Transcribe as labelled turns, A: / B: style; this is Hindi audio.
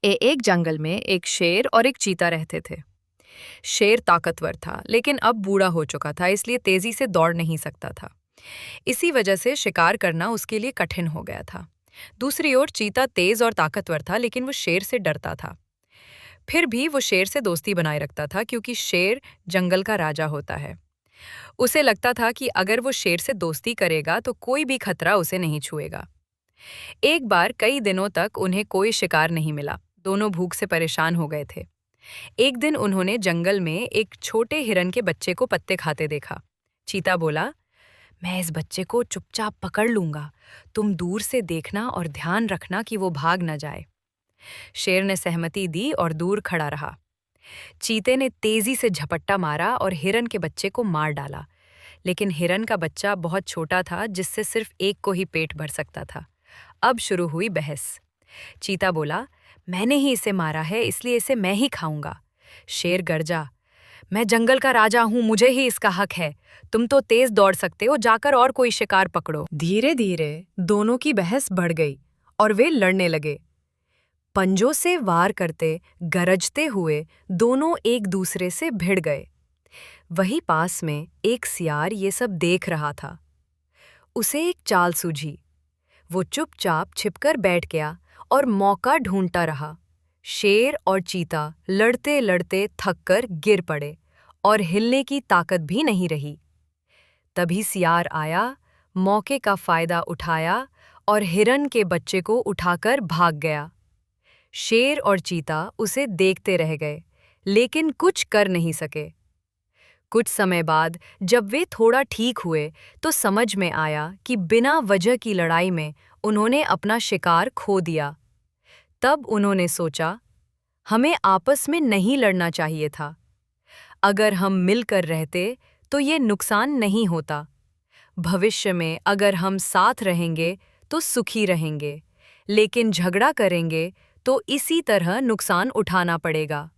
A: एक जंगल में एक शेर और एक चीता रहते थे। शेर ताकतवर था, लेकिन अब बूढ़ा हो चुका था, इसलिए तेजी से दौड़ नहीं सकता था। इसी वजह से शिकार करना उसके लिए कठिन हो गया था। दूसरी ओर चीता तेज और ताकतवर था, लेकिन वो शेर से डरता था। फिर भी वो शेर से दोस्ती बनाए रखता था, क्योंकि शेर जंगल का राजा होता है। उसे लगता था कि अगर वो शेर से दोस्ती करेगा तो कोई भी खतरा उसे नहीं छुएगा। एक बार कई दिनों तक उन्हें कोई शिकार नहीं मिला। दोनों भूख से परेशान हो गए थे। एक दिन उन्होंने जंगल में एक छोटे हिरन के बच्चे को पत्ते खाते देखा। चीता बोला, मैं इस बच्चे को चुपचाप पकड़ लूंगा। तुम दूर से देखना और ध्यान रखना कि वो भाग न जाए। शेर ने सहमति दी और दूर खड़ा रहा। चीते ने तेजी से झपट्टा मारा और हिरन के बच्चे को मार डाला। लेकिन हिरन का बच्चा बहुत छोटा था, जिससे सिर्फ एक को ही पेट भर सकता था। अब शुरू हुई बहस। चीता बोला, मैंने ही इसे मारा है, इसलिए इसे मैं ही खाऊंगा। शेर गरजा, मैं जंगल का राजा हूं, मुझे ही इसका हक है। तुम तो तेज दौड़ सकते हो, जाकर और कोई शिकार पकड़ो। धीरे धीरे दोनों की बहस बढ़ गई और वे लड़ने लगे। पंजों से वार करते, गरजते हुए दोनों एक दूसरे से भिड़ गए। वहीं पास में एक सियार ये सब देख रहा था। उसे एक चाल सूझी। वो चुपचाप छिपकर बैठ गया और मौका ढूंढता रहा। शेर और चीता लड़ते लड़ते थककर गिर पड़े और हिलने की ताकत भी नहीं रही। तभी सियार आया, मौके का फायदा उठाया और हिरन के बच्चे को उठाकर भाग गया। शेर और चीता उसे देखते रह गए, लेकिन कुछ कर नहीं सके। कुछ समय बाद जब वे थोड़ा ठीक हुए तो समझ में आया कि बिना वजह की लड़ाई में उन्होंने अपना शिकार खो दिया। तब उन्होंने सोचा, हमें आपस में नहीं लड़ना चाहिए था। अगर हम मिलकर रहते तो ये नुकसान नहीं होता। भविष्य में अगर हम साथ रहेंगे तो सुखी रहेंगे, लेकिन झगड़ा करेंगे तो इसी तरह नुकसान उठाना पड़ेगा।